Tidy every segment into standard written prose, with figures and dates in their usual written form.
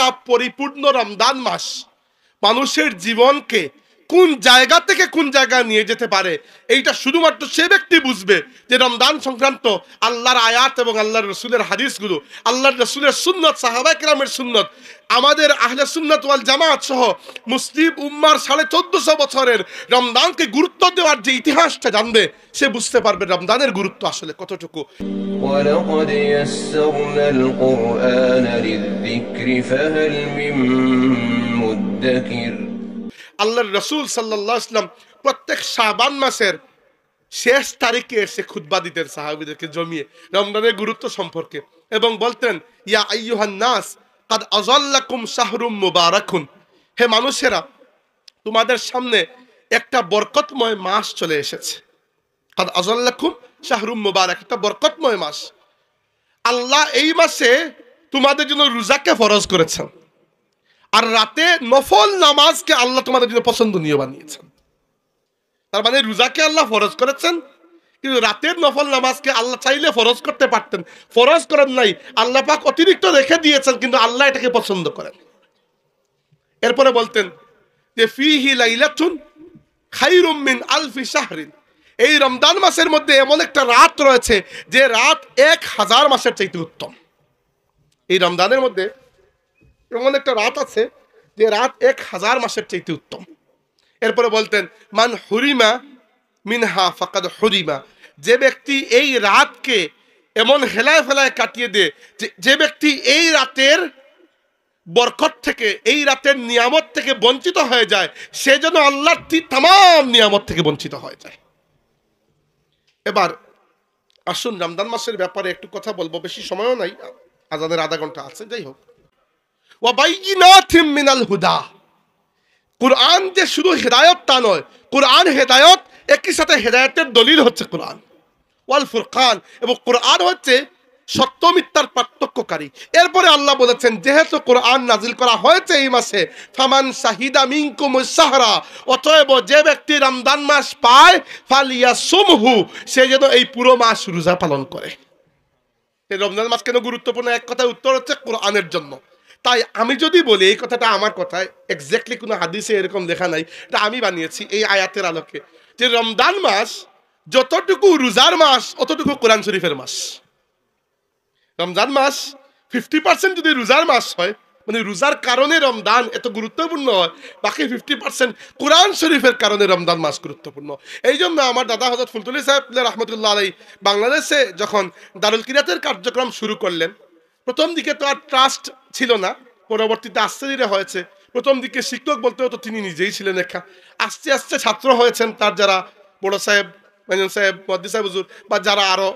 একটা পরিপূর্ণ রমজান মাস মানুষের জীবনকে কোন জায়গা থেকে কোন জায়গায় নিয়ে যেতে পারে, এইটা শুধুমাত্র সে ব্যক্তি বুঝবে যে রমজান সংক্রান্ত আল্লাহর আয়াত এবং আল্লাহর রসুলের হাদিসগুলো, আল্লাহর রসুলের সুন্নত, সাহাবায়ে কেরামের সুন্নত, আমাদের আহলে সুন্নাত ওয়াল জামাত সহ মুসলিম উম্মার 1450 বছরের রমজানকে গুরুত্ব দেওয়ার যে ইতিহাসটা জানবে, সে বুঝতে পারবে রমজানের গুরুত্ব আসলে কতটুকু। وَلَقَدْ يَسَّرْنَا الْقُرْآنَ لِلذِّكْرِ فَهَلْ مِن مُّدَّكِرٍ। আল্লাহর রাসূল সাল্লাল্লাহু আলাইহি ওয়াসাল্লাম প্রত্যেক শাবান মাসের শেষ তারিখে এসে খুতবা দিতেন সাহাবীদেরকে জমিয়ে রমজানের গুরুত্ব সম্পর্কে, এবং বলতেন, ইয়া আইয়ুহান নাস কাদ আযাল্লাকুম শাহরুম মুবারাকুন, হে মানুষেরা, তোমাদের সামনে একটা বরকতময় মাস চলে এসেছে। কাদ আযাল্লাকুম শাহরুম মুবারাক, একটা বরকতময় মাস। আল্লাহ এই মাসে তোমাদের জন্য রোজাকে ফরজ করেছেন, আর রাতে নফল নামাজকে আল্লাহ তোমাদের জন্য পছন্দনীয় বানিয়েছেন। তার মানে রোজাকে আল্লাহ ফরজ করেছেন, কিন্তু রাতের নফল নামাজকে আল্লাহ চাইলে ফরজ করতে পারতেন, ফরজ করেন নাই। আল্লাহ পাক অতিরিক্ত রেখে দিয়েছেন, কিন্তু আল্লাহ এটাকে পছন্দ করেন। এরপরে বলতেন যে ফিহি লাইলাতুন খায়রুম মিন আলফি শাহরিন, এই রমজান মাসের মধ্যে এমন একটা রাত রয়েছে যে রাত 1000 মাসের চাইতে উত্তম। এই রমজানের মধ্যে এমন একটা রাত আছে যে রাত 1000 মাসের চাইতে উত্তম। এরপরে বলতেন মান হুরিমা মিনহা ফাকাদ হুরিমা, যে ব্যক্তি এই রাতকে এমন হেলায় ফেলায় কাটিয়ে দেয়, যে ব্যক্তি এই রাতের বরকত থেকে, এই রাতের নিয়ামত থেকে বঞ্চিত হয়ে যায়, সে যেন আল্লাহর তামাম নিয়ামত থেকে বঞ্চিত হয়ে যায়। এবার আসুন রমজান মাসের ব্যাপারে একটু কথা বলবো, বেশি সময়ও নাই, আজানের আধা ঘন্টা আছে। যাই হোক, ওয়াবাইয়িনাতিম মিনাল হুদা, কুরআন যে শুধু হেদায়ত তা নয়, কুরআন হেদায়ত, একই সাথে হেদায়তের দলিল হচ্ছে কুরআন। ওয়াল ফুরকান, এবং কুরআন হচ্ছে সত্য মিথ্যার পার্থক্যকারী। এরপরে আল্লাহ বলেছেন, যেহেতু কুরআন নাজিল করা হয়েছে এই মাসে, ফামান শাহিদা মিনকুমুস শাহরা, অতএব যে ব্যক্তি রমজান মাস পায়, ফালিয়াসুমহু, সে যেন এই পুরো মাস রোজা পালন করে। এই রমজান মাস কেন গুরুত্বপূর্ণ? এক কথায় উত্তর হচ্ছে কুরআনের জন্য। তাই আমি যদি বলি, এই কথাটা আমার কথায়, এক্স্যাক্টলি কোনো হাদিসে এরকম লেখা নাই, এটা আমি বানিয়েছি এই আয়াতের আলোকে, যে রমজান মাস যতটুকু রোজার মাস, অতটুকু কোরআন শরীফের মাস। রমজান মাস 50% যদি রোজার মাস হয়, মানে রোজার কারণে রমজান এত গুরুত্বপূর্ণ হয়, বাকি 50% কোরআন শরীফের কারণে রমজান মাস গুরুত্বপূর্ণ। এই জন্য আমার দাদা হযরত ফুলতুলি সাহেব রহমতুল্লাহ আলাইহি বাংলাদেশে যখন দারুল কিরাতের কার্যক্রম শুরু করলেন, প্রথম দিকে তো আর ট্রাস্ট ছিল না, পরবর্তীতে আস্তে ধীরে হয়েছে। প্রথম দিকে শিক্ষক বলতে হতো, তিনি নিজেই ছিলেন একা। আস্তে আস্তে ছাত্র হয়েছেন, তার যারা বড় সাহেব, মেজন সাহেব, মুহাদ্দিস সাহেব হুজুর, বা যারা আরো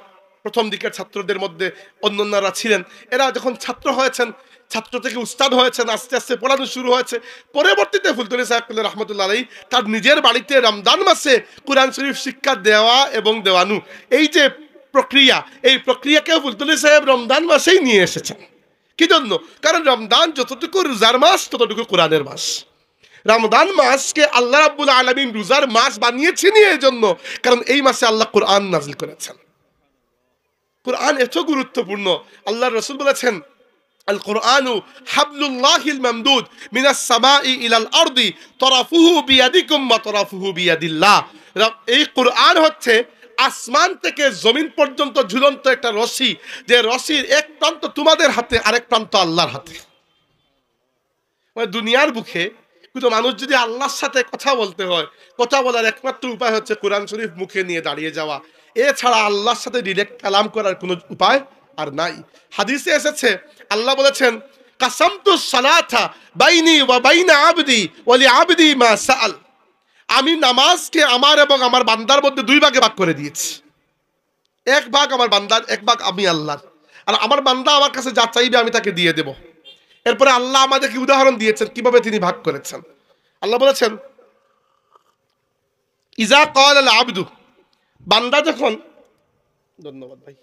প্রথম দিকের ছাত্রদের মধ্যে অন্যান্যরা ছিলেন, এরা যখন ছাত্র হয়েছেন, ছাত্র থেকে উস্তাদ হয়েছেন, আস্তে আস্তে পড়ানো শুরু হয়েছে। পরবর্তীতে ফুলতুলি সাহেব রহমতুল্লাহ আলাইহি তার নিজের বাড়িতে রমজান মাসে কোরআন শরীফ শিক্ষা দেওয়া এবং দেওয়ানো, এই যে প্রক্রিয়া, এই প্রক্রিয়াকে ফুলতুলি সাহেব রমজান মাসেই নিয়ে এসেছেন। কি জন্য? কারণ রমজান যতটুকু রোজার মাস, ততটুকু কোরআনের মাস। রমজান মাসকে আল্লাহ রাব্বুল আলামিন রোজার মাস বানিয়েছেন এই জন্য, কারণ এই মাসে আল্লাহ কোরআন নাজিল করেছেন। কোরআন এত গুরুত্বপূর্ণ। আল্লাহর রাসূল বলেছেন, আল কোরআনু হাবলুল্লাহিল মামদুদ মিনাস সামাই ইলাল আরদি তরাফুহু বিয়াদিকুম ওয়া তরাফুহু বিয়াদিল্লাহ। এই কোরআন হচ্ছে আসমান থেকে জমিন পর্যন্ত ঝুলন্ত একটা রশি, যে রশির এক প্রান্ত তোমাদের হাতে, আরেক প্রান্ত আল্লাহর হাতে। মানে দুনিয়ার বুকে কিন্তু মানুষ যদি আল্লাহর সাথে কথা বলতে হয়, কথা বলার একমাত্র উপায় হচ্ছে কোরআন শরীফ মুখে নিয়ে দাঁড়িয়ে যাওয়া। এছাড়া আল্লাহর সাথে ডিরেক্ট কালাম করার কোনো উপায় আর নাই। হাদিসে এসেছে, আল্লাহ বলেছেন, কাসামতুস সালাতা বাইনি ওয়া বাইনা আবদি ওয়া লি আবদি মা সাআল, আমি নামাজকে আমার এবং আমার বান্দার মধ্যে 2 ভাগে ভাগ করে দিয়েছি। 1 ভাগ আমার বান্দার, 1 ভাগ আমি আল্লাহর। আর আমার বান্দা আমার কাছে যা চাইবে আমি তাকে দিয়ে দেব। এরপরে আল্লাহ আমাদেরকে উদাহরণ দিয়েছেন কিভাবে তিনি ভাগ করেছেন। আল্লাহ বলেছেন, ইজা ক্বাল আল আবদু, বান্দা যখন, ধন্যবাদ ভাই,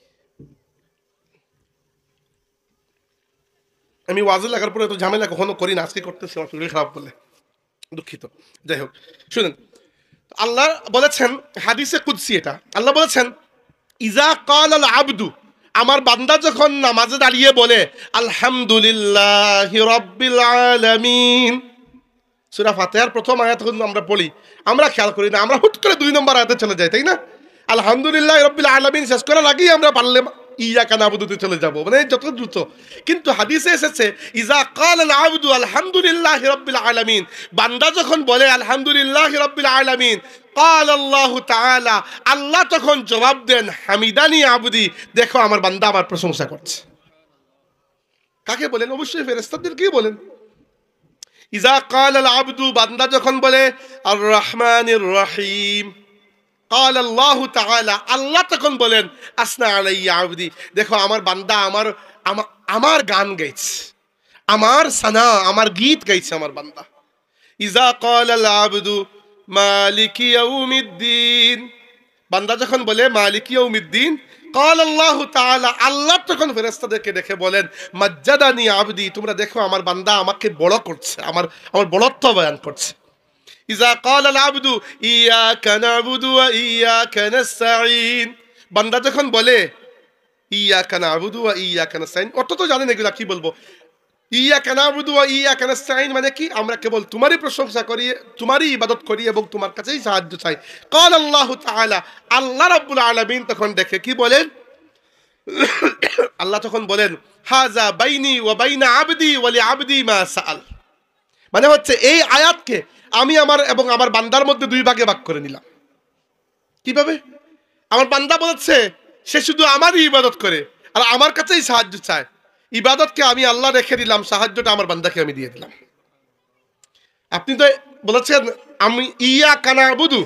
আমি ওয়াজ লাগার পরে তো ঝামেলা কখনো করি না, আজকে করতেছি, আমার শরীর খারাপ বলে, দুঃখিত। যাই হোক, শুনেন, আল্লাহ বলেছেন হাদিসে কুদসি, এটা আল্লাহ বলেছেন, ইজা ক্বাল আল আবদু, আমার বান্দা যখন নামাজে দাঁড়িয়ে বলে আলহামদুলিল্লাহি রাব্বিল আলামিন, সূরা ফাতিহার প্রথম আয়াত আমরা পড়ি, আমরা খেয়াল করি না, আমরা হুট করে 2 নম্বর আয়াতে চলে যাই, তাই না? আলহামদুলিল্লাহি রাব্বিল আলামিন শেষ করার আগেই আমরা পারলে ইয়াকা নাবুদুতে চলে যাব, মানে যত দ্রুত। কিন্তু হাদিসে এসেছে ইজা ক্বালাল আবদু আলহামদুলিল্লাহি রাব্বিল আলামিন, বান্দা যখন বলে আলহামদুলিল্লাহি রাব্বিল আলামিন, ক্বাল আল্লাহু তাআলা, আল্লাহ তখন জবাব দেন হামিদানি আবদি, দেখো আমার বান্দা আমার প্রশংসা করছে। কাকে বলেন? অবশ্যই ফেরেশতাদেরকেই বলেন। ইজা ক্বালাল আবদু, বান্দা যখন বলে আর রহমানির রহিম, ক্বাল আল্লাহু তাআলা, আল্লাহ তখন বলেন আসনা আলাইয়া আবদি, দেখো আমার বান্দা আমার গান গাইছে, আমার সানা, আমার গীত গাইছে আমার বান্দা। ইজা ক্বালাল আবদু মালিকি ইয়াউমিদ্দিন, বান্দা যখন বলে মালিকি ইয়াউমিদ্দিন, ক্বাল আল্লাহু তাআলা, আল্লাহ তখন ফেরেশতাদেরকে দেখে বলেন মাজ্জাদানি আবদি, তোমরা দেখো আমার বান্দা আমাকে বড় করছে, আমার বড়ত্ব বয়ান করছে। ইজা ক্বালাল আবদু ইয়াকা না'বুদু ওয়া ইয়াকা নাস্তাঈন, বান্দা যখন বলে ইয়াকা না'বুদু ওয়া ইয়াকা নাস্তাঈন, অত তো জানেন এগুলা কি বলবো। ইয়াকা না'বুদু ওয়া ইয়াকা নাস্তাঈন মানে কি? আমরা কেবল তোমারই প্রশংসা করি, তোমারই ইবাদত করি এবং তোমার কাছেই সাহায্য চাই। ক্বাল আল্লাহু তাআলা, আল্লাহ রাব্বুল আলামিন তখন দেখে কি বলেন, আল্লাহ তখন বলেন হাযা বাইনি ওয়া বাইনা আবদি ওয়া লিআবদি মা সাআল, মানে হচ্ছে এই আয়াতকে আমি আমার এবং আমার বান্দার মধ্যে 2 ভাগে ভাগ করে নিলাম। কিভাবে? আমার বান্দা বলেছে সে শুধু আমারই ইবাদত করে আর আমার কাছেই সাহায্য চায়, ইবাদতকে আমি আল্লাহ রেখে দিলাম, সাহায্যটা আমার বান্দাকে আমি দিয়ে দিলাম। আপনি তো বলেছেন আমি ইয়াকা না'বুদু,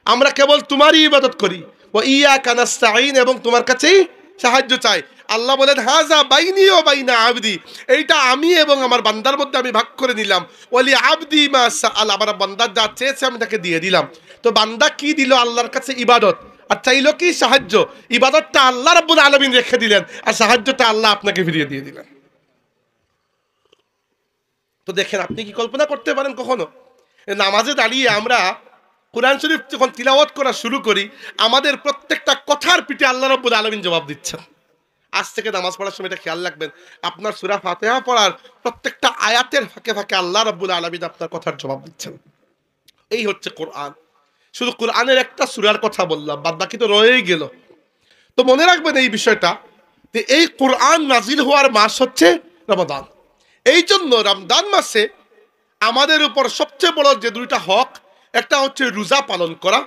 আমরা কেবল তোমারই ইবাদত করি, ওয়া ইয়াকা নাস্তাঈন, এবং তোমার কাছেই সাহায্য চাই। আল্লাহ বলেন হাযা বাইনি ওয়া বাইনা আবদি, এইটা আমি এবং আমার বান্দার মধ্যে আমি ভাগ করে নিলাম। ওয়ালি আবদি মা সাআল, আমার বান্দা যা চেয়েছে আমি তাকে দিয়ে দিলাম। তো বান্দা কি দিল? আল্লাহর কাছে ইবাদত, আর চাইলো কি? সাহায্য। ইবাদতটা আল্লাহ রাব্বুল আলামিন রেখে দিলেন আর সাহায্যটা আল্লাহ আপনাকে ফিরিয়ে দিয়ে দিলেন। তো দেখেন, আপনি কি কল্পনা করতে পারেন কখনো নামাজে দাঁড়িয়ে আমরা কোরআন শরীফ যখন তিলাওয়াত করা শুরু করি, আমাদের প্রত্যেকটা কথার পিঠে আল্লাহ রাব্বুল আলামিন জবাব দিচ্ছেন। আজ থেকে নামাজ পড়ার সময় এটা খেয়াল রাখবেন, আপনার সূরা ফাতিহা পড়ার প্রত্যেকটা আয়াতের ফাঁকে ফাঁকে আল্লাহ রাব্বুল আলামিন আপনার কথার জবাব দিচ্ছেন। এই হচ্ছে কোরআন। শুধু কোরআনের একটা সূরার কথা বললাম, বাদ বাকি তো রয়েই গেল। তো মনে রাখবেন এই বিষয়টা, যে এই কোরআন নাজিল হওয়ার মাস হচ্ছে রমাদান। এই জন্য রমজান মাসে আমাদের উপর সবচেয়ে বড় যে 2টা হক, একটা হচ্ছে রোজা পালন করা,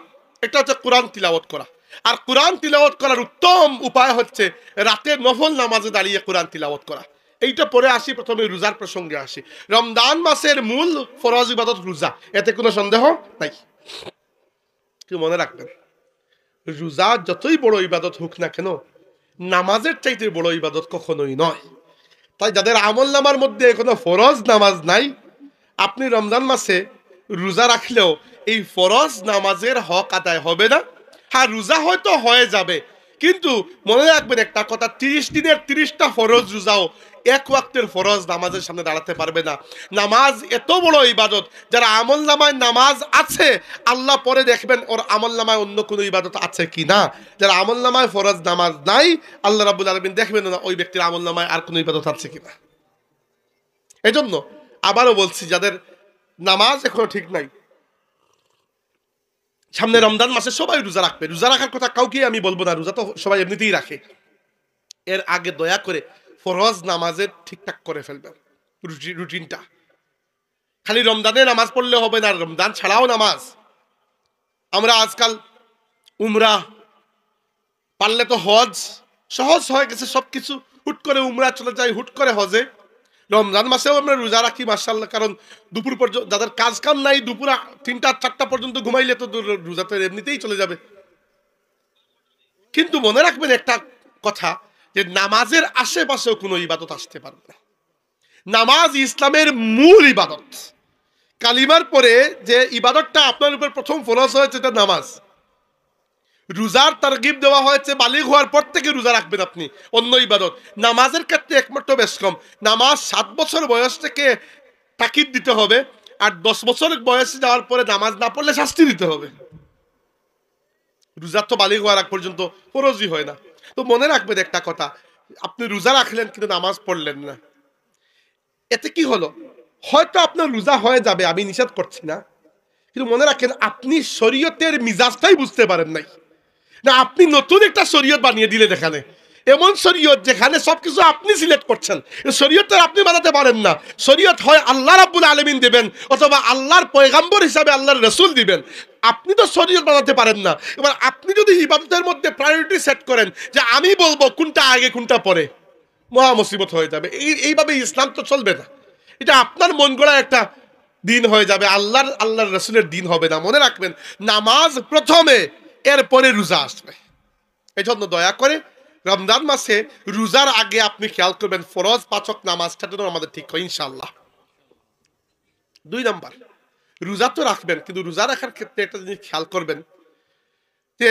একটা হচ্ছে কোরআন তিলাওয়াত করা। আর কোরআন তিলাওয়াত করার উত্তম উপায় হচ্ছে রাতে নফল নামাজে দাঁড়িয়ে কোরআন তিলাওয়াত করা। এইটা পরে আসি, প্রথমে রোজার প্রসঙ্গে আসি। রমজান মাসের মূল ফরজ ইবাদত রোজা, এতে কোনো সন্দেহ নাই। কি মনে রাখবেন, রোজা যতই বড় ইবাদত হোক না কেন, নামাজের চাইতে বড় ইবাদত কখনোই নয়। তাই যাদের আমলনামার মধ্যে কোনো ফরজ নামাজ নাই, আপনি রমজান মাসে রোজা রাখলেও এই ফরজ নামাজের হক আদায় হবে না। হ্যাঁ, রোজা হয়তো হয়ে যাবে, কিন্তু মনে রাখবেন একটা কথা, 30 দিনের 30টা ফরজ রোজাও এক ওয়াক্তের ফরজ নামাজের সামনে দাঁড়াতে পারবে না। নামাজ এত বড় ইবাদত, যারা আমল নামায় নামাজ আছে, আল্লাহ পরে দেখবেন ওর আমল নামায় অন্য কোনো ইবাদত আছে কি না। যারা আমল নামায় ফরজ নামাজ নাই, আল্লাহ রাব্বুল আলামিন দেখবেন না ওই ব্যক্তির আমল নামায় আর কোনো ইবাদত আছে কিনা। এই জন্য আবারও বলছি, যাদের নামাজ এখনো ঠিক নাই, সামনে রমজান মাসে সবাই রোজা রাখবে। রোজা রাখার কথা কাউকে আমি বলবো না, রোজা তো সবাই এমনিতেই রাখে। এর আগে দয়া করে ফরজ নামাজের ঠিকঠাক করে ফেলবেন রুটিনটা। খালি রমজানে নামাজ পড়লে হবে না, রমজান ছাড়াও নামাজ। আমরা আজকাল উমরা, পারলে তো হজ, সহজ হয়ে গেছে সবকিছু, হুট করে উমরা চলে যায়, হুট করে হজে। রমজান মাসেও আমরা রোজা রাখি মাশাআল্লাহ, কারণ দুপুর পর্যন্ত যাদের কাজ কাম নাই, দুপুর 3টা-4টা পর্যন্ত ঘুমাইলে তো রোজা তো এমনিতেই চলে যাবে। কিন্তু মনে রাখবেন একটা কথা, যে নামাজের আশেপাশেও কোনো ইবাদত আসতে পারবে না। নামাজ ইসলামের মূল ইবাদত। কালিমার পরে যে ইবাদতটা আপনার উপর প্রথম ফরজ হয়েছে এটা নামাজ। রোজার তারগিব দেওয়া হয়েছে বালিগ হওয়ার পর থেকে রোজা রাখবেন আপনি। অন্য ইবাদত নামাজের ক্ষেত্রে একমাত্র বেশ কম, নামাজ 7 বছর বয়স থেকে তাকিদ দিতে হবে, আর 10 বছর বয়সে যাওয়ার পরে নামাজ না পড়লে শাস্তি দিতে হবে। রোজা তো বালিগ হওয়ার আগ পর্যন্ত ফরজই হয় না। তো মনে রাখবেন একটা কথা, আপনি রোজা রাখলেন কিন্তু নামাজ পড়লেন না, এতে কি হলো? হয়তো আপনার রোজা হয়ে যাবে, আমি নিষেধ করছি না, কিন্তু মনে রাখেন আপনি শরীয়তের মিজাজটাই বুঝতে পারেন নাই। না, আপনি নতুন একটা শরীয়ত বানিয়ে দিলেন এখানে, এমন শরীয়ত যেখানে সবকিছু আপনি সিলেক্ট করছেন। শরীয়ত আপনি বানাতে পারেন না। শরীয়ত হয় আল্লাহ রাব্বুল আলামিন দিবেন, অথবা আল্লাহর পয়গাম্বর হিসাবে আল্লাহর রাসূল দিবেন। আপনি তো শরীয়ত বানাতে পারেন না। এবার আপনি যদি ইবাদতের মধ্যে প্রায়োরিটি সেট করেন যে আমি বলবো কোনটা আগে কোনটা পরে, মহা মুসিবত হয়ে যাবে। এইভাবে ইসলাম তো চলবে না। এটা আপনার মন গড়া একটা দিন হয়ে যাবে, আল্লাহর রাসূলের দিন হবে না। মনে রাখবেন, নামাজ প্রথমে, এরপরে রোজা আসবে। এই জন্য দয়া করে রমজান মাসে রোজার আগে আপনি খেয়াল করবেন ফরজ 5 ওয়াক্ত নামাজটা যেন আমাদের ঠিক হয় ইনশাআল্লাহ। 2 নাম্বার, রোজা তো রাখবেন, কিন্তু রোজা রাখার ক্ষেত্রে একটা জিনিস খেয়াল করবেন যে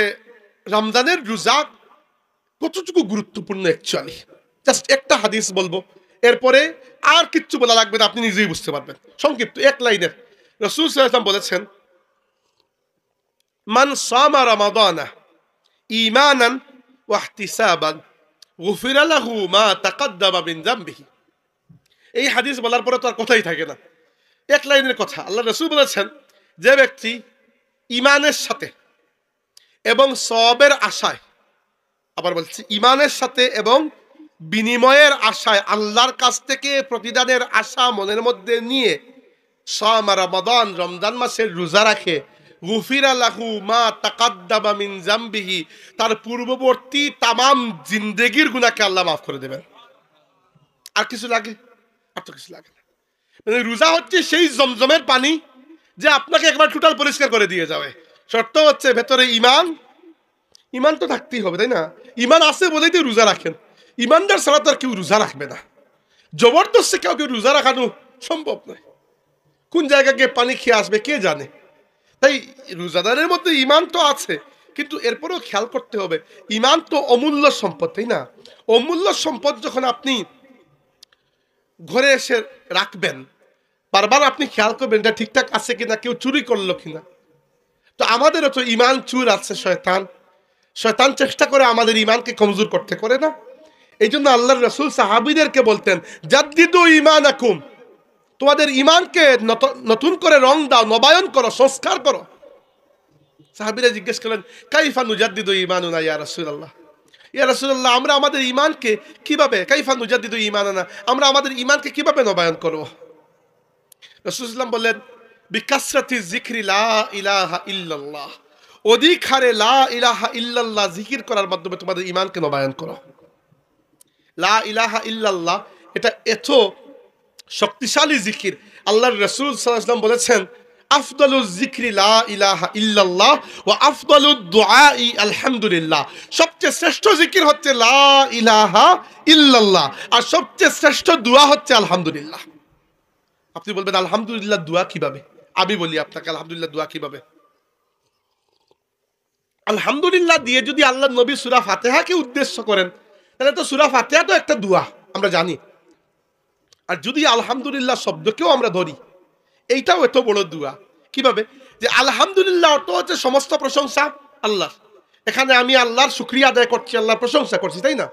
রমজানের রোজা কতটুকু গুরুত্বপূর্ণ। অ্যাকচুয়ালি জাস্ট একটা হাদিস বলবো, এরপরে আর কিচ্ছু বলা লাগবে না, আপনি নিজেই বুঝতে পারবেন। সংক্ষিপ্ত এক লাইনের, রাসূল সাল্লাল্লাহু আলাইহি ওয়াসাল্লাম বলেছেন, মান সামা রমাদানা ঈমানান ওয়া ইহতিসাবান গুফিরা লাহু মা তাকাদ্দামা মিন যামবিহি। এই হাদিস বলার পরে তো আর কথাই থাকে না, এক লাইনের কথা। আল্লাহ রাসূল বলেছেন, যে ব্যক্তি ঈমানের সাথে এবং সওয়াবের আশায়, আবার বলছি ঈমানের সাথে এবং বিনিময়ের আশায়, আল্লাহর কাছ থেকে প্রতিদানের আশা মনের মধ্যে নিয়ে সামা রমাদান, রমজান মাসের রোজা রাখে, গুফিরা লাহু মা তাকাদ্দামা মিন যামবিহি, তার পূর্ববর্তী তামাম জিন্দেগির গুনাহকে আল্লাহ মাফ করে দেবেন। আর কিছু লাগে? আর তো কিছু লাগে না। মানে রোজা হচ্ছে সেই জমজমের পানি যে আপনাকে একবার টোটাল পরিষ্কার করে দিয়ে যাবে। শর্ত হচ্ছে ভেতরে ঈমান তো থাকতেই হবে, তাই না? ঈমান আছে বলেই তো রোজা রাখেন। ঈমানদার ছাড়া তো আর কেউ রোজা রাখবে না। জবরদস্তি কেউ রোজা রাখানো সম্ভব নয়। কোন জায়গা গিয়ে পানি খেয়ে আসবে কে জানে। তাই রোজাদারের মধ্যে ঈমান তো আছে, কিন্তু এরপরেও খেয়াল করতে হবে, ঈমান তো অমূল্য সম্পদ, তাই না? অমূল্য সম্পদ যখন আপনি ঘরে এসে রাখবেন, বারবার আপনি খেয়াল করবেন এটা ঠিকঠাক আছে কিনা, কেউ চুরি করলো কিনা। তো আমাদেরও তো ঈমান চুর আছে। শয়তান চেষ্টা করে আমাদের ঈমানকে কমজোর করতে, করে না? এই জন্য আল্লাহর রাসূল সাহাবীদেরকে বলতেন, জাদ্দিদু ঈমানাকুম, তোমাদের ঈমানকে নতুন করে রং দাও, নবায়ন করো, সংস্কার করো। সাহাবীরা জিজ্ঞেস করলেন, কাইফা নুজাদ্দিদু ঈমানুনা ইয়া রাসূলুল্লাহ, ইয়া রাসূলুল্লাহ, আমরা আমাদের ঈমানকে কিভাবে, কাইফা নুজাদ্দিদু ঈমানানা, আমরা আমাদের ঈমানকে কিভাবে নবায়ন করব? রাসূল সাল্লাল্লাহু আলাইহি ওয়াসাল্লাম বললেন, বিকাসরাতি যিকরি লা ইলাহা ইল্লাল্লাহ, অধিক হারে লা ইলাহা ইল্লাল্লাহ জিকির করার মাধ্যমে তোমাদের ঈমানকে নবায়ন করো। লা ইলাহা ইল্লাল্লাহ এটা এত শক্তিশালী জিকির। আল্লাহর রাসূল সাল্লাল্লাহু আলাইহি ওয়াসাল্লাম বলেছেন, আফদালুজ যিকরি লা ইলাহা ইল্লাল্লাহ ওয়া আফদালুদ দুআই আলহামদুলিল্লাহ, সবচেয়ে শ্রেষ্ঠ জিকির হচ্ছে লা ইলাহা ইল্লাল্লাহ, আর সবচেয়ে শ্রেষ্ঠ দোয়া হচ্ছে আলহামদুলিল্লাহ। আপনি বলবেন আলহামদুলিল্লাহ দোয়া কিভাবে? আমি বলি আপনাকে আলহামদুলিল্লাহ দোয়া কিভাবে। আলহামদুলিল্লাহ দিয়ে যদি আল্লাহর নবী সূরা ফাতিহাকে উদ্দেশ্য করেন, তাহলে তো সূরা ফাতিহা তো একটা দোয়া, আমরা জানি। আর যদি আলহামদুলিল্লাহ শব্দকেও আমরা ধরি, এইটাও এত বড় দোয়া। কিভাবে? যে আলহামদুলিল্লাহ অর্থ হচ্ছে সমস্ত প্রশংসা আল্লাহর। এখানে আমি আল্লাহর শুকরিয়া আদায় করছি, আল্লাহর প্রশংসা করছি, তাই না?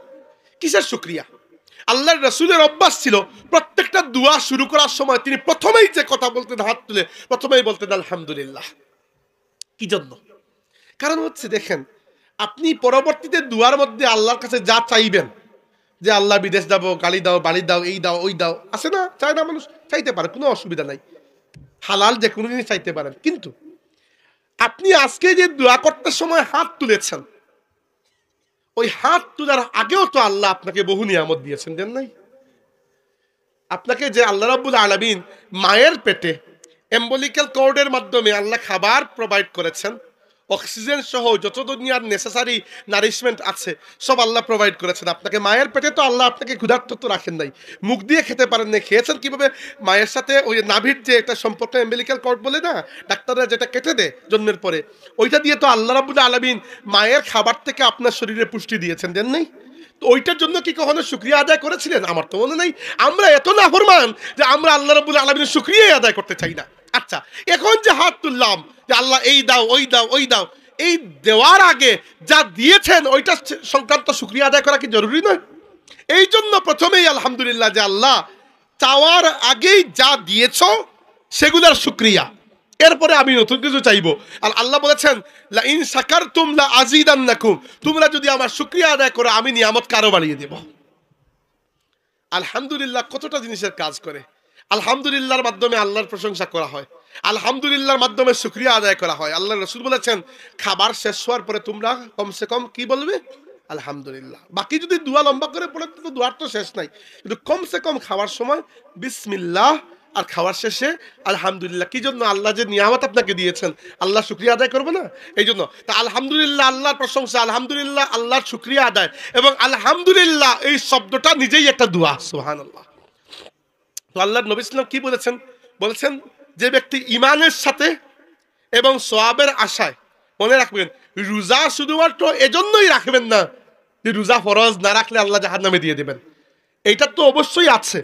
কিসের শুকরিয়া? আল্লাহর রাসূলের অভ্যাস ছিল প্রত্যেকটা দোয়া শুরু করার সময় তিনি প্রথমেই যে কথা বলতেন, হাত তুলে প্রথমেই বলতেন আলহামদুলিল্লাহ। কি জন্য? কারণ হচ্ছে দেখেন, আপনি পরবর্তীতে দোয়ার মধ্যে আল্লাহর কাছে যা চাইবেন, যে আল্লাহ বিদেশ যাবো, গাড়ি দাও, বাড়ি দাও, এই দাও, ওই দাও, আছে না? চায় না মানুষ? চাইতে পারে, কোনো অসুবিধা নাই, হালাল যে কোনো জিনিস চাইতে পারেন। কিন্তু আপনি আজকে যে দোয়া করতে সময় হাত তুলেছেন, ওই হাত তোলার আগেও তো আল্লাহ আপনাকে বহু নিয়ামত দিয়েছেন, দেন নাই? আপনাকে যে আল্লাহ রাব্বুল আলামিন মায়ের পেটে এম্বলিক্যাল কর্ডের মাধ্যমে আল্লাহ খাবার প্রোভাইড করেছেন, অক্সিজেন সহ যত দুনিয়ার নেসেসারি নারিশমেন্ট আছে সব আল্লাহ প্রোভাইড করেছেন। আপনাকে মায়ের পেটে তো আল্লাহ আপনাকে ক্ষুধার্ত তো রাখেন নাই, মুখ দিয়ে খেতে পারেন না। খেয়েছেন কিভাবে? মায়ের সাথে ওই নাভির যে একটা সম্পর্ক, এম্বলিক্যাল কর্ড বলে না, ডাক্তাররা যেটা কেটে দেয় জন্মের পরে, ওইটা দিয়ে তো আল্লাহ রাব্বুল আলামিন মায়ের খাবার থেকে আপনার শরীরে পুষ্টি দিয়েছেন, দেন নাই? তো ওইটার জন্য কি কখনো শুকরিয়া আদায় করেছিলেন? আমার তো মনে নাই। আমরা এত নাফরমান যে আমরা আল্লাহ রাব্বুল আলামিনের শুকরিয়া আদায় করতে চাই না। আচ্ছা, এখন যে হাত তুললাম যে আল্লাহ এই দাও, ওই দাও, ওই দাও, এই দেওয়ার আগে যা দিয়েছেন ওইটা সংক্রান্ত শুকরিয়া আদায় করা কি জরুরি নয়? এই জন্য প্রথমেই আলহামদুলিল্লাহ, যে আল্লাহ চাওয়ার আগেই যা দিয়েছ সেগুলোর শুকরিয়া, এরপরে আমি নতুন কিছু চাইবো। আর আল্লাহ বলেছেন লা ইন শাকারতুম লা আযীদান্নাকুম, তোমরা যদি আমার শুকরিয়া আদায় করো আমি নিয়ামত কারো বাড়িয়ে দেব। আলহামদুলিল্লাহ কতটা জিনিসের কাজ করে। আলহামদুলিল্লাহর মাধ্যমে আল্লাহর প্রশংসা করা হয়, আলহামদুলিল্লাহর মাধ্যমে শুকরিয়া আদায় করা হয়। আল্লাহ রাসূল বলেছেন খাবার শেষ হওয়ার পরে তোমরা কমসে কম কি বলবে? আলহামদুলিল্লাহ। বাকি যদি দোয়া লম্বা করে পড়ে তো দোয়ার তো শেষ নাই, কিন্তু কমসে কম খাওয়ার সময় বিসমিল্লাহ আর খাওয়ার শেষে আলহামদুলিল্লাহ। কি জন্য? আল্লাহ যে নিয়ামত আপনাকে দিয়েছেন, আল্লাহ শুকরিয়া আদায় করবে না? এই জন্য তা আলহামদুলিল্লাহ আল্লাহর প্রশংসা, আলহামদুলিল্লাহ আল্লাহর শুকরিয়া আদায়, এবং আলহামদুলিল্লাহ এই শব্দটা নিজেই একটা দোয়া। সুবহানাল্লাহ। তো আল্লাহর নবী সাল্লাল্লাহু আলাইহি ওয়াসাল্লাম কি বলেছেন? বলেছেন যে ব্যক্তি ঈমানের সাথে এবং সওয়াবের আশায়, মনে রাখবেন রোজা শুধুমাত্র এজন্যই রাখবেন না যে রোজা ফরজ, না রাখলে আল্লাহ জাহান্নামে দিয়ে দেবেন, এইটা তো অবশ্যই আছে।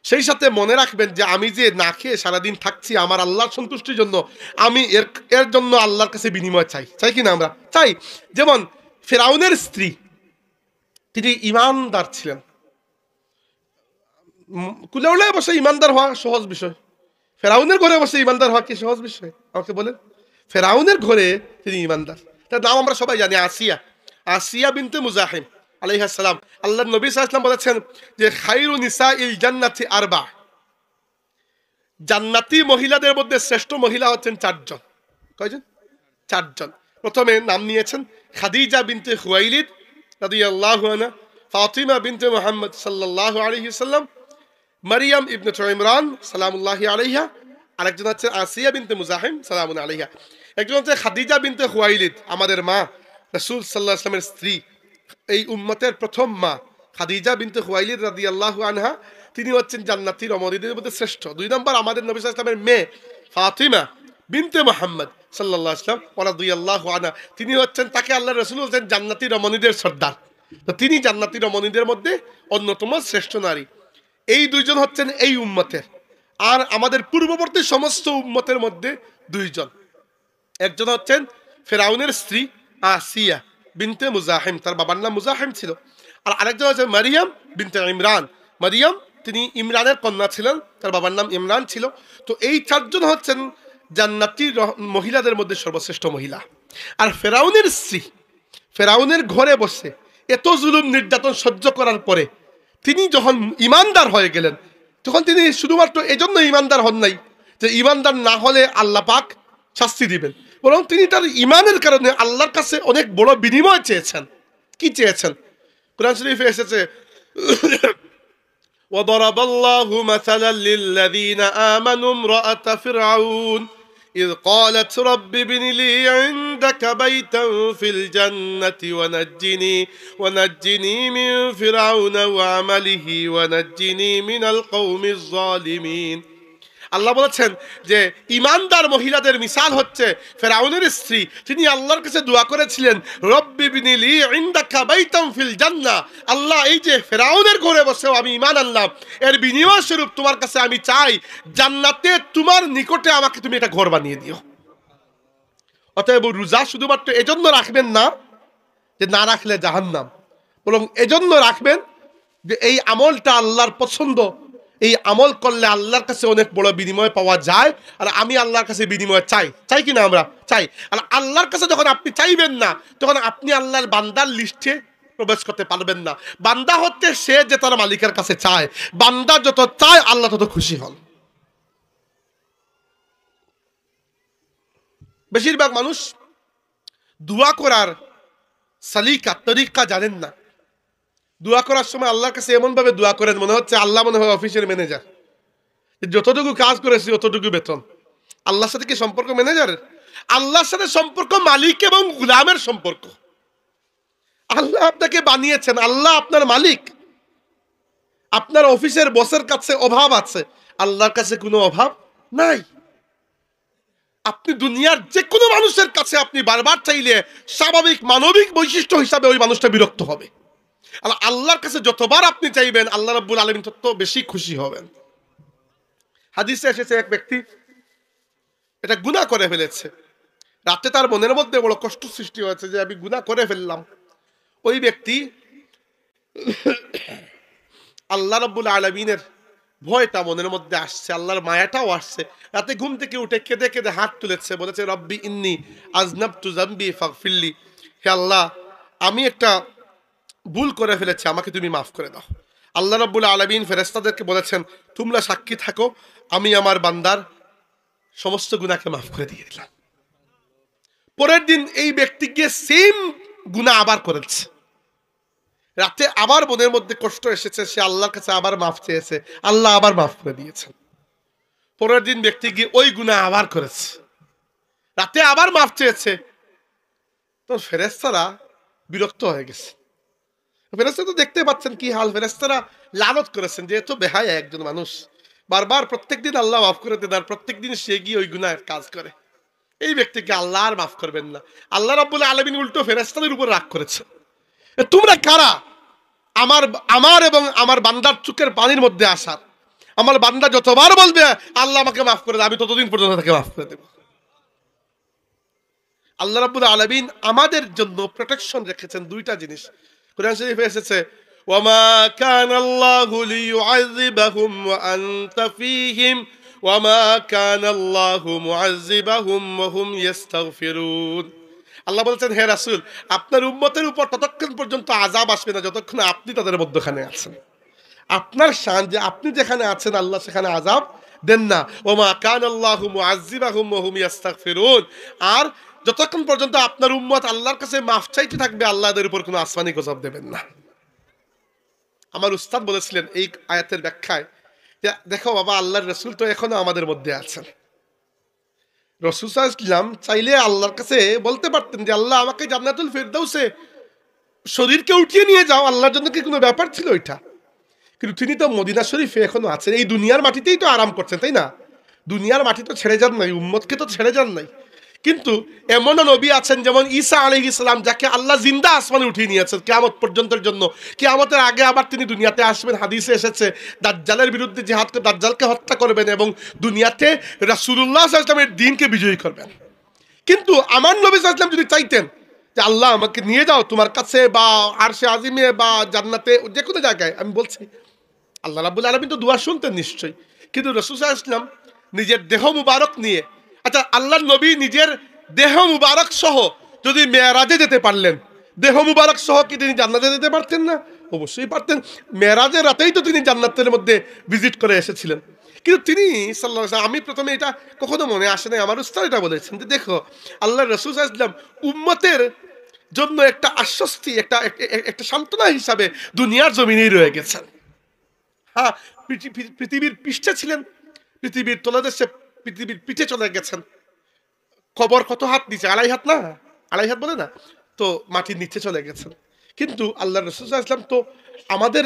সেই সাথে মনে রাখবেন যে আমি যে না খেয়ে সারাদিন থাকছি আমার আল্লাহর সন্তুষ্টির জন্য, আমি এর জন্য আল্লাহর কাছে বিনিময় চাই। চাই কি না? আমরা চাই। যেমন ফেরাউনের স্ত্রী, তিনি ঈমানদার ছিলেন। কুলে উলে বসে ঈমানদার হওয়া সহজ বিষয়, ফেরাউনের ঘরে বসে ঈমানদার হওয়া কি সহজ বিষয়? আমাকে বলেন। ফেরাউনের ঘরে তিনি ঈমানদার। তার নাম আমরা সবাই জানি, আসিয়া, আসিয়া বিনতে মুজাহিম আলাইহিস সালাম। আল্লাহর নবী সাল্লাল্লাহু আলাইহি ওয়াসাল্লাম বলেছেন যে খায়রু নিসাইল জান্নাতি আরবা, জান্নাতি মহিলাদের মধ্যে শ্রেষ্ঠ মহিলা হচ্ছেন চারজন। কয়জন? চারজন। প্রথমে নাম নিয়েছেন খাদিজা বিনতে খুয়াইলিদ রাদিয়াল্লাহু আনহা, ফাতিমা বিনতে মুহাম্মদ সাল্লাল্লাহু আলাইহি ওয়াসাল্লাম, মারিয়াম ইবনে ইমরান সালামুল্লাহি আলাইহা, আরেকজন হচ্ছে আসিয়া বিনতে মুজাহিম সালামুন আলাইহা, একজন হচ্ছে খাদিজা বিনতে খুয়াইলিদ, আমাদের মা রাসূল সাল্লাল্লাহু আলাইহি ওয়াসাল্লামের স্ত্রী, এই উম্মতের প্রথম মা খাদিজা বিনতে খুয়াইলিদ রাদিয়াল্লাহু আনহা, তিনি হচ্ছেন জান্নাতি রমণীদের মধ্যে শ্রেষ্ঠ। দুই নম্বর আমাদের নবী সাল্লাল্লাহু আলাইহি ওয়াসাল্লামের মেয়ে ফাতিমা বিনতে মুহাম্মদ সাল্লাল্লাহু আলাইহি ওয়াসাল্লাম রাদিয়াল্লাহু আনহা, তিনি হচ্ছেন, তাকে আল্লাহর রাসূল বলেছেন জান্নাতি রমণীদের সর্দার। তো তিনি জান্নাতি রমণীদের মধ্যে অন্যতম শ্রেষ্ঠ নারী। এই দুইজন হচ্ছেন এই উম্মতের। আর আমাদের পূর্ববর্তী সমস্ত উম্মতের মধ্যে দুইজন, একজন হচ্ছেন ফেরাউনের স্ত্রী আসিয়া বিনতে মুজাহিম, তার বাবার নাম মুজাহিম ছিল। আর আরেকজন হচ্ছে মারিয়াম বিনতে ইমরান, মারিয়াম তিনি ইমরানের কন্যা ছিলেন, তার বাবার নাম ইমরান ছিল। তো এই চারজন হচ্ছেন জান্নাতি মহিলাদের মধ্যে সর্বশ্রেষ্ঠ মহিলা। আর ফেরাউনের স্ত্রী, ফেরাউনের ঘরে বসে এত জুলুম নির্যাতন সহ্য করার পরে তিনি যখন ইমানদার হয়ে গেলেন, তখন তিনি শুধুমাত্র এজন্য ইমানদার হন নাই যে ইমানদার না হলে আল্লাহ পাক শাস্তি দিবেন, বরং তিনি তার ইমানের কারণে আল্লাহর কাছে অনেক বড় বিনিময় চেয়েছেন। কি চেয়েছেন? কুরআন শরীফে এসেছে وضرب الله مثلا للذين آمنوا امرأة فرعون إذ قالت رب ابن لي عندك بيتا في الجنة ونجني من فرعون وعمله ونجني من القوم الظالمين। আল্লাহ বলেছেন যে ইমানদার মহিলাদের মিসাল হচ্ছে ফেরাউনের স্ত্রী, তিনি আল্লাহর কাছে দোয়া করেছিলেন রব্বি বিনি লি ইনদাকা বাইতাম ফিল জান্নাহ, আল্লাহ এই যে ফেরাউনের ঘরে বসেও আমি ঈমান আনলাম, এর বিনিময় স্বরূপ তোমার কাছে আমি চাই জান্নাতে তোমার নিকটে আমাকে তুমি একটা ঘর বানিয়ে দিও। অতএব রোজা শুধুমাত্র এজন্য রাখবেন না যে না রাখলে জাহান্নাম, বরং এজন্য রাখবেন যে এই আমলটা আল্লাহর পছন্দ, এই আমল করলে আল্লাহর কাছে অনেক বড় বিনিময় পাওয়া যায়। আর আমি আল্লাহর কাছে বিনিময় চাই। চাই কি না? আমরা চাই। আর আল্লাহর কাছে যখন আপনি চাইবেন না, তখন আপনি আল্লাহর বান্দার লিস্টে প্রবেশ করতে পারবেন না। বান্দা হচ্ছে সে যে তার মালিকের কাছে চায়, বান্দা যত চায় আল্লাহ তত খুশি হন। বেশিরভাগ মানুষ দোয়া করার সালিকা তরিকা জানেন না। দোয়া করার সময় আল্লাহর কাছে এমন ভাবে দোয়া করেন মনে হচ্ছে আল্লাহ মনে হয় অফিসের ম্যানেজার, যতটুকু কাজ করেছি অতটুকু বেতন। আল্লাহর সাথে কি সম্পর্ক ম্যানেজারের? আল্লাহর সাথে সম্পর্ক মালিক এবং গোলামের সম্পর্ক। আল্লাহ আপনাকে বানিয়েছেন, আল্লাহ আপনার মালিক। আপনার অফিসের বসের কাছে অভাব আছে, আল্লাহর কাছে কোনো অভাব নাই। আপনি দুনিয়ার যে কোনো মানুষের কাছে আপনি বারবার চাইলে স্বাভাবিক মানবিক বৈশিষ্ট্য হিসাবে ওই মানুষটা বিরক্ত হবে। আল্লাহর কাছে যতবার আপনি চাইবেন আল্লাহ রাব্বুল আলামিন তত বেশি খুশি হবেন। হাদিসে এসেছে এক ব্যক্তি এটা গুনাহ করে ফেলেছে, রাতে তার মনের মধ্যে বড় কষ্ট সৃষ্টি হয়েছে যে আমি গুনাহ করে ফেললাম। ওই ব্যক্তি আল্লাহ রাব্বুল আলামিনের ভয়টা মনের মধ্যে আসছে, আল্লাহর মায়াটাও আসছে। রাতে ঘুম থেকে উঠে কেঁদে কেঁদে হাত তুলেছে, বলেছে রব্বি ইন্নী আযনাবতু যামবি ফাগফিরলি, হে আল্লাহ আমি একটা ভুল করে ফেলেছি, আমাকে তুমি মাফ করে দাও। আল্লাহ রাব্বুল আলামিন ফেরেশতাদেরকে বলেছেন তোমরা সাক্ষী থাকো, আমি আমার বান্দার সমস্ত গুনাহকে মাফ করে দিয়ে দিলাম। পরের দিন এই ব্যক্তিকে সেম গুনাহ আবার করেছে। রাতে আবার মনের মধ্যে কষ্ট এসেছে, সে আল্লাহর কাছে আবার মাফ চেয়েছে, আল্লাহ আবার মাফ করে দিয়েছেন। পরের দিন ব্যক্তি গিয়ে ওই গুনাহ আবার করেছে, রাতে আবার মাফ চেয়েছে। তো ফেরেশতারা বিরক্ত হয়ে গেছে। ফেরেশতারা তো দেখতে পাচ্ছেন কি হাল, ফেরেশতারা লানত করেছেন যে এত বেহায়া একজন মানুষ, বারবার প্রত্যেকদিন আল্লাহ মাফ করে দেন আর প্রত্যেকদিন সে গিয়ে ওই গুনাহের কাজ করে, এই ব্যক্তিকে আল্লাহ আর মাফ করবেন না। আল্লাহ রাব্বুল আলামিন উল্টো ফেরেশতাদের উপর রাগ করেছে, তোমরা কারা আমার এবং আমার বান্দার চোখের পানির মধ্যে আসার? আমার বান্দা যতবার বলবে আল্লাহ আমাকে মাফ করে দেয়, আমি ততদিন পর্যন্ত তাকে মাফ করে দেব। আল্লাহ রাব্বুল আলামিন আমাদের জন্য প্রোটেকশন রেখেছেন দুইটা জিনিস। কোরআন শরীফে এসেছে ওয়ামা কানাল্লাহু লিয়ুআযিবাহুম ওয়া আনতা ফীহিম ওয়ামা কানাল্লাহু মুআযিবাহুম ওয়া হুম ইস্তাগফিরুন। আল্লাহ বলছেন হে রাসূল আপনার উম্মতের উপর ততক্ষণ পর্যন্ত আযাব আসবে না যতক্ষণ আপনি তাদের মধ্যখানে আছেন। আপনার শান যে আপনি যেখানে আছেন আল্লাহ সেখানে আযাব দেন না। ওমা কানাল্লাহু মুআযিবাহুম ওয়া হুম ইস্তাগফিরুন। আর যতক্ষণ পর্যন্ত আপনার উম্মত আল্লাহর কাছে মাফ চাইতে থাকবে আল্লাহ এদের উপর কোনো আসমানি গজব দেবেন না। আমার উস্তাদ বলেছিলেন এই আয়াতের ব্যাখ্যায় যে দেখো বাবা আল্লাহর রাসূল তো এখনো আমাদের মধ্যে আছেন। রাসূল সাল্লাল্লাহু আলাইহি ওয়াসাল্লাম চাইলে আল্লাহর কাছে বলতে পারতেন যে আল্লাহ আমাকে জান্নাতুল ফেরদাউসে শরীরকে উঠিয়ে নিয়ে যাও, আল্লাহর জন্য কি কোনো ব্যাপার ছিল এটা? কিন্তু তিনি তো মদিনা শরীফে এখনো আছেন, এই দুনিয়ার মাটিতেই তো আরাম করছেন, তাই না? দুনিয়ার মাটি তো ছেড়ে যান নাই, উম্মতকে তো ছেড়ে যান নাই। কিন্তু এমনও নবী আছেন যেমন ঈসা আলাইহিস সালাম, যাকে আল্লাহ জিন্দা আসমানে উঠিয়ে নিয়েছেন কিয়ামত পর্যন্তের জন্য। কিয়ামতের আগে আবার তিনি দুনিয়াতে আসবেন, হাদিসে এসেছে দাজ্জালের বিরুদ্ধে জিহাদ করে দাজ্জালকে হত্যা করবেন এবং দুনিয়াতে রাসূলুল্লাহ সাল্লাল্লাহু আলাইহি ওয়াসাল্লামের দ্বীনকে বিজয়ী করবেন। কিন্তু আমার নবী সাল্লাল্লাহু আলাইহি ওয়াসাল্লাম যদি চাইতেন যে আল্লাহ আমাকে নিয়ে যাও তোমার কাছে বা আরশে আজিমে বা জান্নাতে যে কোনো জায়গায়, আমি বলছি আল্লাহ রাব্বুল আলামিন তো দুয়া শুনতেন নিশ্চয়ই। কিন্তু রাসূল সাল্লাল্লাহু আলাইহি ওয়াসাল্লাম নিজের দেহ মুবারক নিয়ে, আচ্ছা আল্লাহর নবী নিজের দেহ মুবারক সহ যদি মেরাজে যেতে পারলেন, দেহ মুবারক সহ কি তিনি জান্নাতে যেতে পারতেন না? অবশ্যই পারতেন। মেরাজের রাতেই তো তিনি জান্নাতের মধ্যে ভিজিট করে এসেছিলেন। কিন্তু তিনি সাল্লাল্লাহু আলাইহি ওয়াসাল্লাম, আমি প্রথমে এটা কখনো মনে আসে নাই, আমার উস্তাদ এটা বলেছেন যে দেখো আল্লাহর রাসূল সাল্লাল্লাহু আলাইহি ওয়াসাল্লাম উম্মতের জন্য একটা আশ্বস্তি, একটা সান্ত্বনা হিসাবে দুনিয়ার জমিনেই রয়ে গেছেন। হ্যাঁ, পৃথিবীর পৃষ্ঠে ছিলেন, পৃথিবীর তলদেশে পৃথিবীর পিঠে চলে গেছেন। কবর কত হাত নিচে? 2.5 হাত না, 2.5 হাত বলে না তো, মাটির নিচে চলে গেছেন। কিন্তু আল্লাহ রাসূল সাল্লাল্লাহু আলাইহি ওয়াসাল্লাম তো আমাদের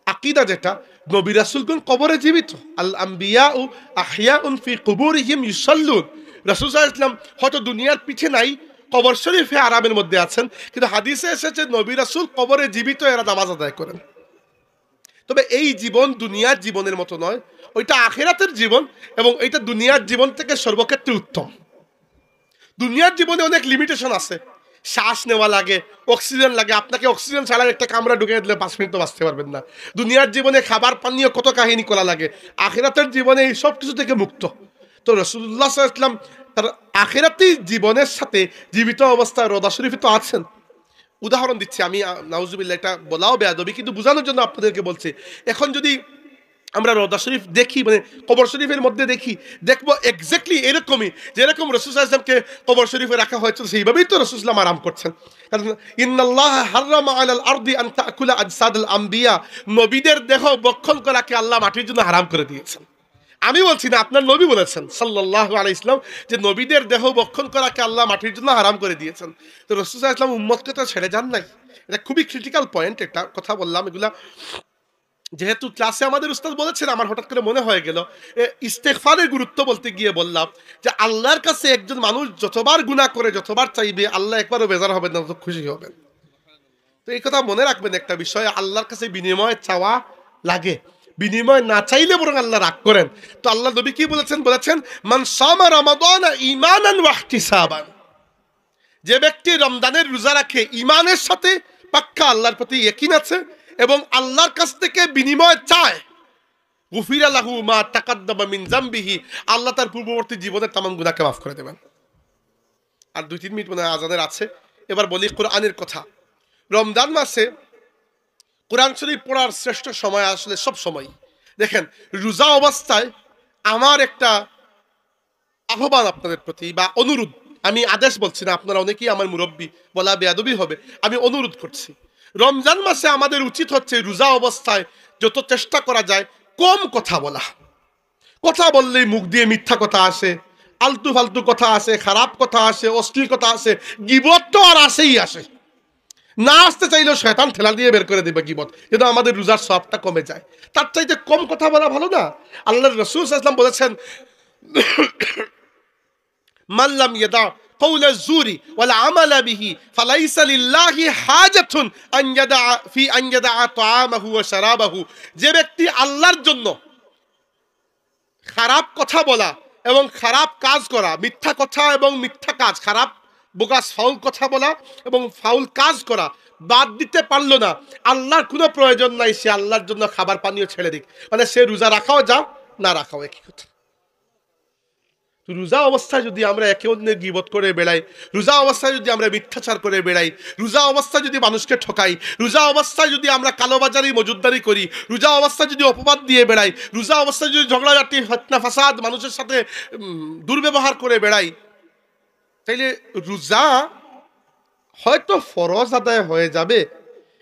আকীদা যেটা, নবী রাসূলগণ কবরে জীবিত, আল আম্বিয়াউ আহইয়াউন ফি কুবুরিহিম ইউসাল্লুন। রাসূল সাল্লাল্লাহু আলাইহি ওয়াসাল্লাম হয়তো দুনিয়ার পিঠে নাই, কবর শরীফে আরামের মধ্যে আছেন, কিন্তু হাদিসে এসেছে নবী রাসূল কবরে জীবিত, এরা নামাজ আদায় করেন। তবে এই জীবন দুনিয়ার জীবনের মতো নয়, ওইটা আখিরাতের জীবন এবং এইটা দুনিয়ার জীবন থেকে সর্বক্ষেত্রে উত্তম। দুনিয়ার জীবনে অনেক লিমিটেশন আছে, শ্বাস নেওয়া লাগে, অক্সিজেন লাগে, আপনাকে অক্সিজেন ছাড়া একটা কামরা ঢুকিয়ে দিলে 5 মিনিট তো বাঁচতে পারবেন না। দুনিয়ার জীবনে খাবার পানীয় কত কাহিনী করা লাগে, আখিরাতের জীবনে এই সব কিছু থেকে মুক্ত। তো রাসূলুল্লাহ সাল্লাল্লাহু আলাইহি ওয়াসাল্লাম তার আখিরাতি জীবনের সাথে জীবিত অবস্থায় রওজা শরীফে তো আছেন। উদাহরণ দিচ্ছি আমি, নাউজুবিল্লাহ, এটা বলাও বেয়াদবি কিন্তু বোঝানোর জন্য আপনাদেরকে বলছি। এখন যদি আমরা রওজা শরীফ দেখি, মানে কবর শরীফের মধ্যে দেখবো এক্স্যাক্টলি এরকমই, যেরকম রাসূল সাল্লাল্লাহু আলাইহি ওয়াসাল্লামকে কবর শরীফে রাখা হয়েছিল সেইভাবেই তো রাসূল সাল্লাল্লাহু আলাইহি ওয়াসাল্লাম আরাম করছেন। কারণ ইন্নাল্লাহ হারামা আলাল আরদি আন তাকুলা আজসাদুল আম্বিয়া, নবীদের দেহ ভক্ষণ করাকে আল্লাহ মাটির জন্য হারাম করে দিয়েছেন। আমি বলছি না, আপনার নবী বলেছেন সাল্লাল্লাহু আলাইহি ওয়াসাল্লাম যে নবীদের দেহ ভক্ষণ করাকে আল্লাহ মাটির জন্য হারাম করে দিয়েছেন। তো রাসূল সাল্লাল্লাহু আলাইহি ওয়াসাল্লাম উম্মতকে তো ছেড়ে যান নাই। এটা খুবই ক্রিটিক্যাল পয়েন্ট, একটা কথা বললাম। এগুলা যেহেতু ক্লাসে আমাদের উস্তাদ বলেছেন, আমার হঠাৎ করে মনে হয়ে গেল ইস্তেগফারের গুরুত্ব বলতে গিয়ে বললাম যে আল্লাহর কাছে একজন মানুষ যতবার গুনাহ করে যতবার চাইবে আল্লাহ একবারও বেজার হবেন না, তত খুশি হবেন। তো এই কথা মনে রাখবেন, একটা বিষয় আল্লাহর কাছে বিনিময় চাওয়া লাগে, বিনিময় না চাইলে বরং আল্লাহ রাগ করেন। তো আল্লাহ নবী কি বলেছেন? মান সামা রমাদান ঈমানান ওয়া ইহতিসাবান, যে ব্যক্তি রমজানের রোজা রাখে ইমানের সাথে, পাক্কা আল্লাহর প্রতি ইয়াকিন আছে এবং আল্লাহর কাছ থেকে বিনিময় চায়, গুফিরা লাহু মা তাকাদ্দামা মিন যামবিহি, আল্লাহ তার পূর্ববর্তী জীবনের তামাম গুনাহকে মাফ করে দেবেন। আর 2-3 মিনিট মনে হয় আজানের আছে, এবার বলি কোরআনের কথা। রমজান মাসে কোরআন শরীফ পড়ার শ্রেষ্ঠ সময় আসলে সব সময়। দেখেন, রোজা অবস্থায় আমার একটা আহ্বান আপনাদের প্রতি বা অনুরোধ, আমি আদেশ বলছি না, আপনারা অনেকেই আমার মুরব্বী, বলা বেয়াদবি হবে, আমি অনুরোধ করছি। রমজান মাসে আমাদের উচিত হচ্ছে রোজা অবস্থায় যত চেষ্টা করা যায় কম কথা বলা। কথা বললেই মুখ দিয়ে মিথ্যা কথা আসে, আলতু ফালতু কথা আসে, খারাপ কথা আসে, অশ্লীল কথা আসে, গীবত তো আর আসেই আসে। না আসতে চাইলেও শয়তান ঠেলা দিয়ে বের করে দেবে গীবত, কিন্তু আমাদের রোজার সওয়াবটা কমে যায়। তার চাইতে কম কথা বলা ভালো না? আল্লাহর রাসূল সাল্লাল্লাহু আলাইহি ওয়াসাল্লাম বলেছেন, মান লাম ইয়াদা কাওলা যুরি ওয়াল আমালা বিহি ফালাইসা লিল্লাহি হাজাতুন আন ইয়াদা তাআমাহু ওয়া শারাবাহু। যে ব্যক্তি আল্লাহর জন্য খারাপ কথা বলা এবং খারাপ কাজ করা, মিথ্যা কথা এবং মিথ্যা কাজ, খারাপ বোগাস ফাউল কথা বলা এবং ফাউল কাজ করা বাদ দিতে পারলো না, আল্লাহর কোনো প্রয়োজন নাই, সে আল্লাহর জন্য খাবার পানীয় ছেড়ে দিক। মানে সে রোজা রাখাও যা, না রাখাও একই কথা। রোজা অবস্থায় যদি আমরা একে অন্যের গীবত করে বেড়াই, রোজা অবস্থায় যদি আমরা মিথ্যাচার করে বেড়াই, রোজা অবস্থায় যদি মানুষকে ঠকাই, রোজা অবস্থায় যদি আমরা কালোবাজারি মজুদদারি করি, রোজা অবস্থায় যদি অপবাদ দিয়ে বেড়াই, রোজা অবস্থায় যদি ঝগড়াঝাটি ফিতনা ফাসাদ মানুষের সাথে দুর্ব্যবহার করে বেড়াই, তাইলে রোজা হয়তো ফরজ আদায় হয়ে যাবে,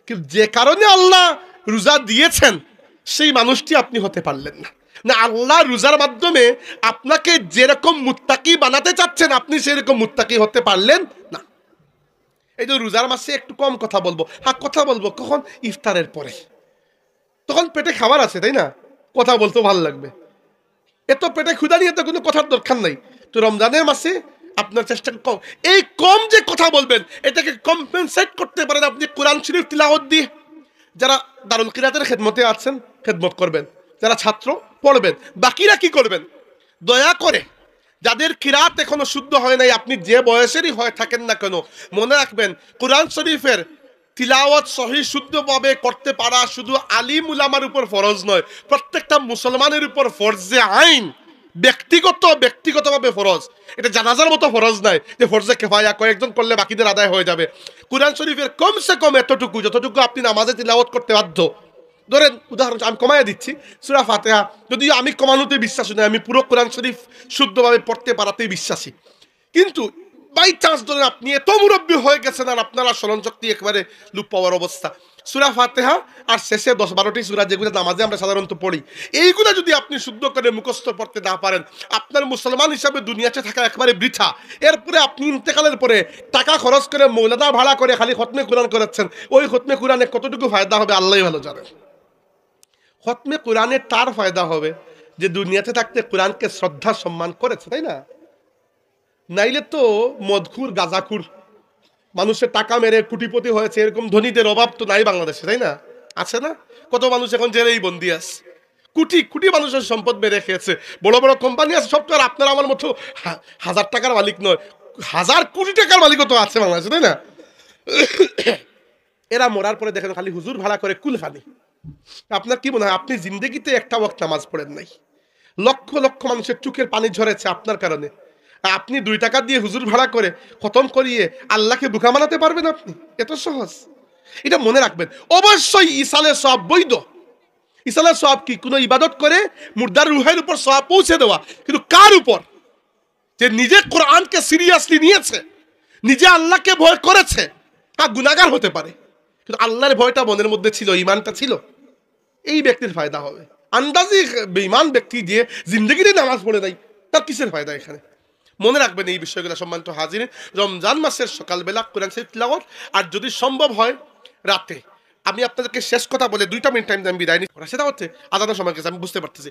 কিন্তু যে কারণে আল্লাহ রোজা দিয়েছেন সেই মানুষটি আপনি হতে পারলেন না। না, আল্লাহ রোজার মাধ্যমে আপনাকে যেরকম মুত্তাকি বানাতে চাচ্ছেন আপনি সেরকম মুত্তাকি হতে পারলেন না। এই যে রোজার মাসে একটু কম কথা বলবো, হ্যাঁ কথা বলবো কখন? ইফতারের পরে, তখন পেটে খাবার আছে, তাই না? কথা বলতে ভালো লাগবে, এত পেটে ক্ষুধা নিয়ে তো কোনো কথার দরকার নাই। তো রমজানের মাসে আপনার চেষ্টা কম, এই কম যে কথা বলবেন এটাকে কম্পেনসেট করতে পারেন আপনি কোরআন শরীফ তিলাওয়াত দিয়ে। যারা দারুল কিরাতের খেদমতে আছেন খেদমত করবেন, যারা ছাত্র পড়বেন, বাকিরা কি করবেন? দয়া করে যাদের কিরাত এখনো শুদ্ধ হয় নাই, আপনি যে বয়সেরই হয়ে থাকেন না কেন, মনে রাখবেন কোরআন শরীফের তিলাওয়াত সহি শুদ্ধভাবে করতে পারা শুধু আলিম উলামার উপর ফরজ নয়, প্রত্যেকটা মুসলমানের উপর ফরজে আইন, ব্যক্তিগতভাবে ফরজ। এটা জানাজার মতো ফরজ নাই যে ফরজে কিফায়া কয়েকজন করলে বাকিদের আদায় হয়ে যাবে। কোরআন শরীফের কমসে কম এতটুকু, যতটুকু আপনি নামাজে তিলাওয়াত করতে বাধ্য। ধরেন উদাহরণ আমি কমাইয়া দিচ্ছি, সূরা ফাতিহা, যদিও আমি কমানোতে বিশ্বাসী নই, আমি পুরো কোরআন শরীফ শুদ্ধভাবে পড়তে পারাতেই বিশ্বাসী। কিন্তু বাই চান্স ধরেন আপনি এত মুরব্বী হয়ে গেছেন আর আপনারা স্মরণ শক্তি একেবারে লুপ পাওয়ার অবস্থা, সূরা ফাতিহা আর শেষে 10-12টি সূরা যেগুলো নামাজে আমরা সাধারণত পড়ি, এইগুলো যদি আপনি শুদ্ধ করে মুখস্থ পড়তে না পারেন, আপনার মুসলমান হিসাবে দুনিয়াতে থাকা একবারে বৃথা। এরপরে আপনি ইন্তেকালের পরে টাকা খরচ করে মৌলানা ভাড়া করে খালি খতমে কোরআন করেছেন, ওই খতমে কোরআনে কতটুকু ফায়দা হবে আল্লাহই ভালো জানেন। খতমে কোরআনে তার ফায়দা হবে যে দুনিয়াতে থাকতে কোরআনকে শ্রদ্ধা সম্মান করেছে, তাই না? নাইলে তো মদখুর গাঁজাখুর মানুষের টাকা মেরে কোটিপতি হয়েছে, এরকম ধনীদের অভাব তো নাই বাংলাদেশে, তাই না? আছে না? কত মানুষ এখন জেলেই বন্দি আছে, কোটি কোটি মানুষের সম্পদ মেরে খেয়েছে, বড় বড় কোম্পানি আছে, সব তো আর আপনার আমার মতো 1000 টাকার মালিক নয়, 1000 কোটি টাকার মালিকও তো আছে বাংলাদেশে, তাই না? এরা মরার পরে দেখেন খালি হুজুর ভাড়া করে কুলখানি। আপনার কি মনে হয় আপনি জিন্দগিতে একটা ওয়াক্ত নামাজ পড়েন নাই? লক্ষ লক্ষ মানুষের চোখের পানি ঝরেছে আপনার কারণে, আপনি 2 টাকা দিয়ে হুজুর ভাড়া করে খতম করিয়ে আল্লাহকে বোকা বানাতে পারবেন আপনি? এত সহজ? এটা মনে রাখবেন। অবশ্যই ইসালের সওয়াব বৈধ। ইসালের সওয়াব কি? কোনো ইবাদত করে মুর্দার রুহের উপর সওয়াব পৌঁছে দেওয়া, কিন্তু কার উপর? যে নিজে কোরআনকে সিরিয়াসলি নিয়েছে, নিজে আল্লাহকে ভয় করেছে। তা গুনাহগার হতে পারে, কিন্তু আল্লাহর ভয়টা মনের মধ্যে ছিল, ঈমানটা ছিল, এই ব্যক্তির ফায়দা হবে। আন্দাজি বেঈমান ব্যক্তি দিয়ে জিন্দগিতে নামাজ পড়ে নাই, তার কিসের ফায়দা এখানে? মনে রাখবেন এই বিষয়গুলো সম্মানিত হাজিরিন। রমজান মাসের সকালবেলা কোরআন শরীফ তিলাওয়াত, আর যদি সম্ভব হয় রাতে। আমি আপনাদেরকে শেষ কথা বলে 2টা মিনিট টাইম আমি বিদায় নিই, সেটা হচ্ছে আজানের সময় গেছে, আমি বুঝতে পারতেছি।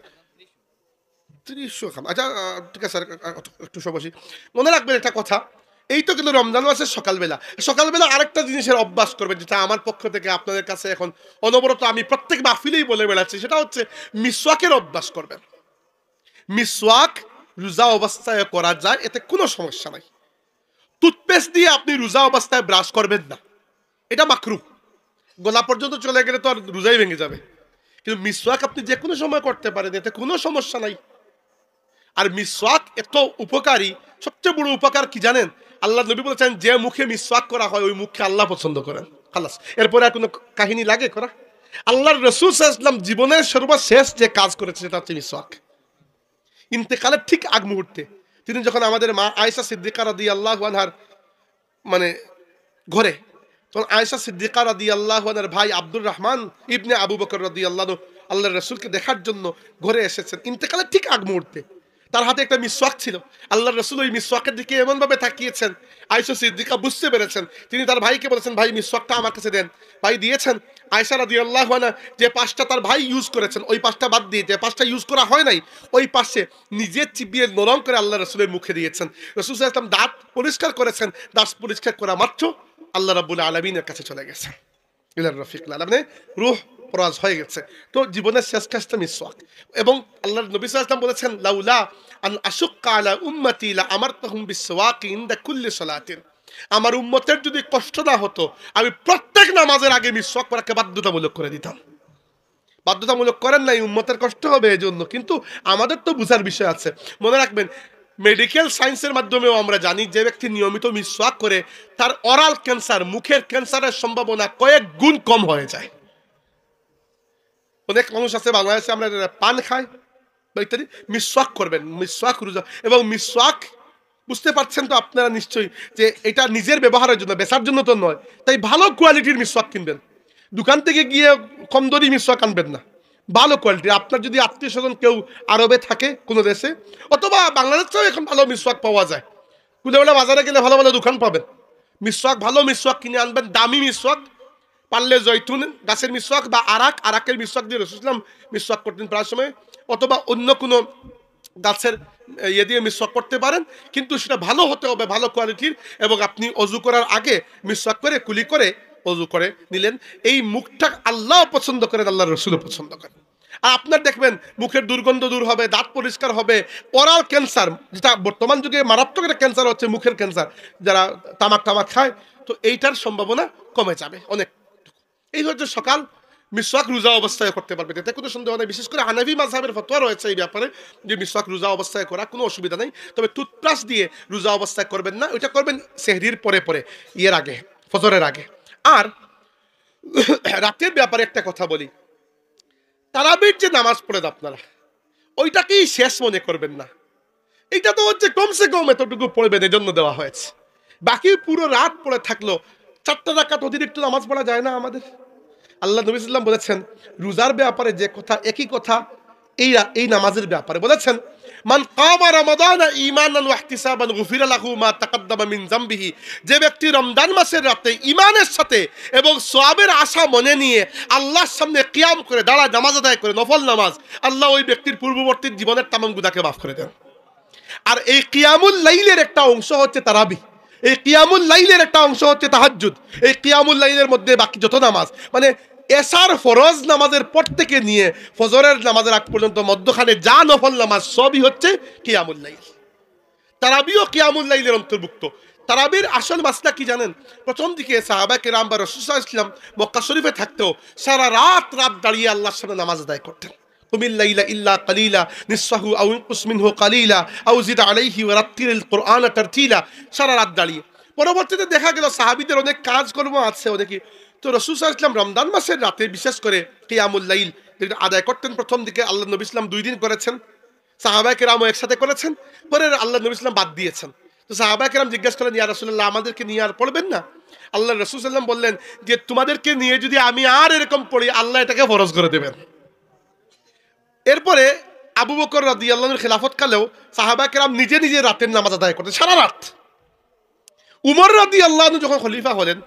আচ্ছা ঠিক আছে স্যার, একটু বসি। মনে রাখবেন একটা কথা, এই তো কিন্তু রমজান মাসের সকালবেলা আরেকটা জিনিসের অভ্যাস করবেন, যেটা আমার পক্ষ থেকে আপনাদের কাছে এখন অনবরত আমি প্রত্যেক মাহফিলেই বলে বেড়াচ্ছি, সেটা হচ্ছে মিসওয়াকের অভ্যাস করবেন। মিসওয়াক রোজা অবস্থায় করা যায়, এতে কোনো সমস্যা নাই। টুথপেস্ট দিয়ে আপনি রোজা অবস্থায় ব্রাশ করবেন না, এটা মাকরুহ। গলা পর্যন্ত চলে গেলে তো আর রোজাই ভেঙে যাবে। কিন্তু মিসওয়াক আপনি যে কোনো সময় করতে পারেন, এতে কোনো সমস্যা নাই। আর মিসওয়াক এত উপকারী, সবচেয়ে বড় উপকার কি জানেন? আল্লাহ নবী বলেছেন যে মুখে মিসওয়াক করা হয় ওই মুখকে আল্লাহ পছন্দ করেন। খালাস, এরপরে আর কোনো কাহিনী লাগে করা? আল্লাহর রাসূল সাল্লাল্লাহু আলাইহি ওয়াসাল্লাম জীবনের সর্বশেষ যে কাজ করেছে সেটা হচ্ছে মিসওয়াক। ইন্তেকালের ঠিক আগ মুহূর্তে তিনি যখন আমাদের মা আয়েশা সিদ্দিকা রাদিয়াল্লাহু আনহার মানে ঘরে, তখন আয়েশা সিদ্দিকা রাদিয়াল্লাহু আনহার ভাই আব্দুর রহমান ইবনে আবু বকর রাদিয়াল্লাহু আনহু আল্লাহর রাসূলকে দেখার জন্য ঘরে এসেছেন ইন্তেকালের ঠিক আগ মুহূর্তে। তার হাতে একটা মিসওয়াক ছিল। আল্লাহর রাসূল ওই মিসওয়াকের দিকে এমনভাবে তাকিয়েছেন, আয়েশা সিদ্দিকা বুঝতে পেরেছেন। তিনি তার ভাইকে বলেছেন, ভাই মিসওয়াকটা আমার কাছে দেন। ভাই দিয়েছেন। আয়েশা রাদিয়াল্লাহু আনহা যে পাশটা তার ভাই ইউজ করেছেন ওই পাশটা বাদ দিয়ে যে পাশটা ইউজ করা হয় নাই ওই পাশে নিজে চিবিয়ে নরম করে আল্লাহ রাসূলের মুখে দিয়েছেন। রাসূল সাল্লাল্লাহু আলাইহি ওয়াসাল্লাম দাঁত পরিষ্কার করেছেন। দাঁত পরিষ্কার করা মাত্র আল্লাহ রাব্বুল আলামিনের কাছে চলে গেছে, ইলার রফিকুল আলা, মানে রূহ পরাজ হয়ে গেছে। তো জীবনের শেষ কাজটা মিসওয়াক। এবং আল্লাহর নবী সাল্লাল্লাহু আলাইহি ওয়াসাল্লাম বলেছেন, লাউলা আন আশুক্কা আলা উম্মতি লা আমারতুহুম বিসওয়াকি ইনদা কুল্লি সালাতিন। আমার উম্মতের যদি কষ্ট না হতো আমি প্রত্যেক নামাজের আগে মিসওয়াক করাকে বাধ্যতামূলক করে দিতাম। বাধ্যতামূলক করেন নাই, উম্মতের কষ্ট হবে এই জন্য, কিন্তু আমাদের তো বুঝার বিষয় আছে। মনে রাখবেন, মেডিকেল সায়েন্সের মাধ্যমেও আমরা জানি যে ব্যক্তি নিয়মিত মিসওয়াক করে তার অরাল ক্যান্সার, মুখের ক্যান্সারের সম্ভাবনা কয়েক গুণ কম হয়ে যায়। অনেক মানুষ আছে বাংলাদেশে আমরা পান খাই বা ইত্যাদি, মিসওয়াক করবেন, মিসওয়াক রোজা। এবং মিসওয়াক বুঝতে পারছেন তো আপনারা নিশ্চয়ই যে এটা নিজের ব্যবহারের জন্য, বেচার জন্য তো নয়। তাই ভালো কোয়ালিটির মিসওয়াক কিনবেন, দোকান থেকে গিয়ে কম দরি মিসওয়াক আনবেন না, ভালো কোয়ালিটি। আপনার যদি আত্মীয় স্বজন কেউ আরবে থাকে কোনো দেশে, অথবা বাংলাদেশেও এখন ভালো মিসওয়াক পাওয়া যায়, কুলেওয়ালা বাজারে গেলে ভালো ভালো দোকান পাবেন। মিসওয়াক, ভালো মিসওয়াক কিনে আনবেন, দামি মিসওয়াক, পারলে জৈতুন গাছের মিসওয়াক বা আরাকের মিসওয়াক দিয়ে রাসূল সাল্লাল্লাহু আলাইহি ওয়াসাল্লাম মিসওয়াক করতেন প্রায় সময়, অথবা অন্য কোনো গাছের ইয়ে দিয়ে মিসওয়াক করতে পারেন, কিন্তু সেটা ভালো হতে হবে, ভালো কোয়ালিটির। এবং আপনি অজু করার আগে মিসওয়াক করে কুলি করে অজু করে নিলেন। এই মুখটা আল্লাহ পছন্দ করেন, আল্লাহর রাসূলও পছন্দ করেন। আর আপনার দেখবেন মুখের দুর্গন্ধ দূর হবে, দাঁত পরিষ্কার হবে। ওরাল ক্যান্সার, যেটা বর্তমান যুগে মারাত্মক একটা ক্যান্সার হচ্ছে মুখের ক্যান্সার, যারা তামাক খায়, তো এইটার সম্ভাবনা কমে যাবে অনেক। এই হচ্ছে সকাল মিসওয়াক রোজা অবস্থায় করতে পারবে, এতে কোনো সন্দেহ নেই। বিশেষ করে হানাফি মাযহাবের ফতোয়া রয়েছে এই ব্যাপারে যে মিসওয়াক রোজা অবস্থায় করা কোনো অসুবিধা নেই। তবে টুথব্রাশ দিয়ে রোজা অবস্থায় করবেন না, ওইটা করবেন সেহরির পরে পরে, ইয়ের আগে, ফজরের আগে। আর রাতের ব্যাপারে একটা কথা বলি, তারাবির যে নামাজ পড়েন আপনারা, ওইটাকেই শেষ মনে করবেন না। এইটা তো হচ্ছে কমসে কম এতটুকু পড়বেন, এজন্য দেওয়া হয়েছে। বাকি পুরো রাত পড়ে থাকলো, 4টা রাকাত অতিরিক্ত নামাজ পড়া যায় না আমাদের? আল্লাহ নবী সাল্লাল্লাহু আলাইহি ওয়াসাল্লাম বলেছেন রোজার ব্যাপারে যে কথা, একই কথা এই নামাজের ব্যাপারে বলেছেন, মান কামা রমাদানা ঈমানান ওয়া ইহতিসাবান গুফিরা লাহু মা তাকাদ্দামা মিন যামবিহি। যে ব্যক্তি রমজান মাসের রাতে ঈমানের সাথে এবং সওয়াবের আশা মনে নিয়ে আল্লাহর সামনে কিয়াম করে দাঁড়ায়, নামাজ আদায় করে, নফল নামাজ, আল্লাহ ওই ব্যক্তির পূর্ববর্তী জীবনের তামাম গুনাহকে মাফ করে দেন। আর এই কিয়ামুল লাইলের একটা অংশ হচ্ছে তারাবি, এই কিয়ামুল লাইলের একটা অংশ হচ্ছে তাহাজ্জুদ। এই কিয়ামুল লাইলের মধ্যে বাকি যত নামাজ, মানে এশার ফরজ নামাজের পর থেকে নিয়ে ফজরের নামাজের আগ পর্যন্ত মধ্যখানে যা নফল নামাজ সবই হচ্ছে কিয়ামুল লাইল। তারাবিও কিয়ামুল লাইলের অন্তর্ভুক্ত। তারাবির আসল মাসলা কি জানেন? প্রথম দিকে সাহাবা কেরাম বা রাসূল সাল্লাল্লাহু আলাইহি ওয়াসাল্লাম মক্কা শরীফে থাকতেও সারা রাত দাঁড়িয়ে আল্লাহর সামনে নামাজ আদায় করতেন। কুমিল লাইলা ইল্লা কালিলা নিসফাহু আও ইনকুস মিনহু কালিলা আও জিদ আলাইহি ওয়া রাত্তিলিল কুরআন তারতিলা, সারা রাত দাঁড়িয়ে। পরবর্তীতে দেখা গেল সাহাবীদের অনেক কাজকর্ম আছে অনেকে, তো রাসূল সাল্লাল্লাহু আলাইহি ওয়াসাল্লাম রমজান মাসের রাতে বিশেষ করে কিয়ামুল লাইল যেটা আদায় করতেন। প্রথম দিকে আল্লাহ নবী সাল্লাল্লাহু আলাইহি ওয়াসাল্লাম 2 দিন করেছেন, সাহাবায়ে কেরামও একসাথে করেছেন, পরে আল্লাহ নবী সাল্লাল্লাহু আলাইহি ওয়াসাল্লাম বাদ দিয়েছেন। তো সাহাবায়ে কেরাম জিজ্ঞেস করলেন, ইয়া রাসূলুল্লাহ, আমাদেরকে নিয়ে আর পড়বেন না? আল্লাহ রাসূল সাল্লাল্লাহু আলাইহি ওয়াসাল্লাম বললেন যে তোমাদেরকে নিয়ে যদি আমি আর এরকম পড়ি, আল্লাহ এটাকে ফরজ করে দেবেন। এরপরে আবু বকর রাদিয়াল্লাহু আনহুর খেলাফত কালেও সাহাবায়ে কেরাম নিজে নিজে রাতের নামাজ আদায় করতেন সারা রাত। উমর রাদিয়াল্লাহু আনহু যখন খলিফা হলেন,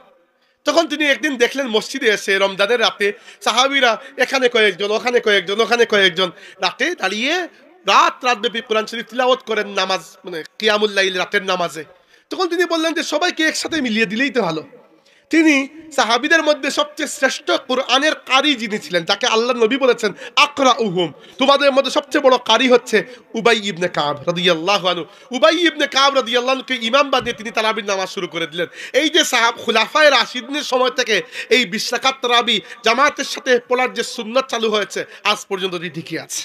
তখন তিনি একদিন দেখলেন মসজিদে এসে রমজানের রাতে সাহাবীরা এখানে কয়েকজন, ওখানে কয়েকজন, ওখানে কয়েকজন রাতে দাঁড়িয়ে রাত ব্যাপী কোরআন শরীফ তিলাওয়াত করেন, নামাজ মানে কিয়ামুল লাইল রাতের নামাজে। তখন তিনি বললেন যে সবাইকে একসাথে মিলিয়ে দিলেই তো ভালো। তিনি সাহাবীদের মধ্যে সবচেয়ে শ্রেষ্ঠ কোরআনের কারি যিনি ছিলেন, যাকে আল্লাহ নবী বলেছেন আকরাউহুম, তোমাদের মধ্যে সবচেয়ে বড় কারি হচ্ছে উবাই ইবনে কাব রাদিয়াল্লাহু আনহু। উবাই ইবনে কাব রাদিয়াল্লাহু আনহুকে ইমাম বানিয়ে তিনি তারাবির নামাজ শুরু করে দিলেন। এই যে খুলাফায়ে রাশিদিনের সময় থেকে এই 20 রাকাত তারাবি জামাতের সাথে পড়ার যে সুন্নাত চালু হয়েছে, আজ পর্যন্ত এটি ঠিকই আছে।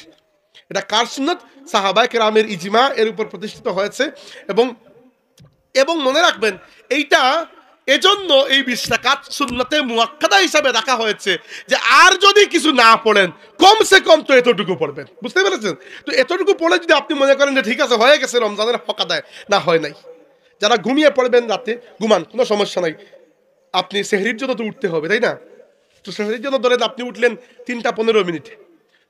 এটা কার সুন্নাত? সাহাবায়ে কেরামের ইজমা এর উপর প্রতিষ্ঠিত হয়েছে। এবং মনে রাখবেন, এইটা এজন্য এই 20 রাকাত সুন্নতে মুআক্কাদা হিসাবে রাখা হয়েছে যে আর যদি কিছু না পড়েন কমসে কম তো এতটুকু পড়বেন। বুঝতে পেরেছেন? তো এতটুকু পড়ে যদি আপনি মনে করেন যে ঠিক আছে হয়ে গেছে, রমজানের হক আদায়, না হয় নাই। যারা ঘুমিয়ে পড়বেন রাতে, ঘুমান, কোনো সমস্যা নাই। আপনি সেহরির জন্য তো উঠতে হবে, তাই না? তো সেহরির জন্য ধরেন আপনি উঠলেন 3:15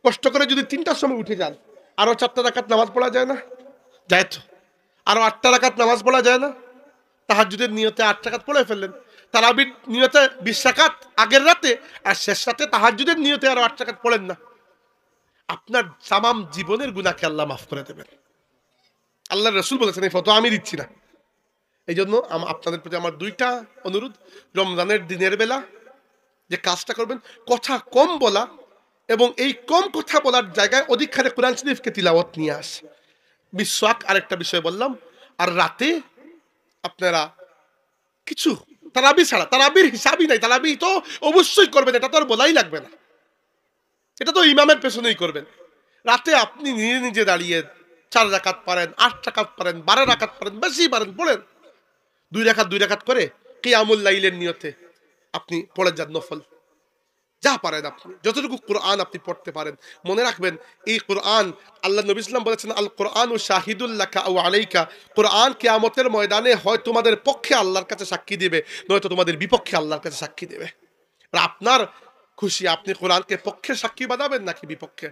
কষ্ট করে যদি 3টার সময় উঠে যান, আরো 4টা রাকাত নামাজ পড়া যায় না? যায় তো। আরো 8টা রাকাত নামাজ পড়া যায় না? তাহাজ্জুদের নিয়তে 8 রাকাত পড়ে ফেললেন, তারাবির নিয়তে 20 রাকাত আগের রাতে, আর শেষ রাতে তাহাজ্জুদের নিয়তে আরো 8 রাকাত পড়েন না, আপনার তামাম জীবনের গুনাহকে আল্লাহ মাফ করে দেবেন। আল্লাহর রাসূল বলেছেন, এই ফতোয়া আমি দিচ্ছি না। এই জন্য আপনাদের প্রতি আমার 2টা অনুরোধ। রমজানের দিনের বেলা যে কাজটা করবেন, কথা কম বলা, এবং এই কম কথা বলার জায়গায় অধিকখানে কোরআন শরীফকে তিলাওয়াত নিয়ে আসে। মিসওয়াক আরেকটা বিষয় বললাম। আর রাতে আপনারা কিছু তারাবি ছাড়া, তারাবির হিসাবই নাই, তারাবি তো অবশ্যই করবেন, এটা তো আর বলাই লাগবে না, এটা তো ইমামের পেছনেই করবেন। রাতে আপনি নিজে নিজে দাঁড়িয়ে 4 রাকাত পারেন, 8 রাকাত পারেন, 12 রাকাত পারেন, বেশি পারেন পড়েন। 2 রাকাত করে কিয়ামুল লাইলের নিয়তে আপনি পড়ে যান নফল, যা পারেন আপনি, যতটুকু কোরআন আপনি পড়তে পারেন। মনে রাখবেন, এই কোরআন, আল্লাহ নবী সাল্লাল্লাহু আলাইহি ওয়াসাল্লাম বলেছেন, আল কোরআন ও শাহিদুল লাকা আও আলাইকা, কোরআন কিয়ামতের ময়দানে হয় তোমাদের পক্ষে আল্লাহর কাছে সাক্ষী দিবে, নয়তো তোমাদের বিপক্ষে আল্লাহর কাছে সাক্ষী দেবে। আর আপনার খুশি, আপনি কোরআনকে পক্ষে সাক্ষী বানাবেন নাকি বিপক্ষে?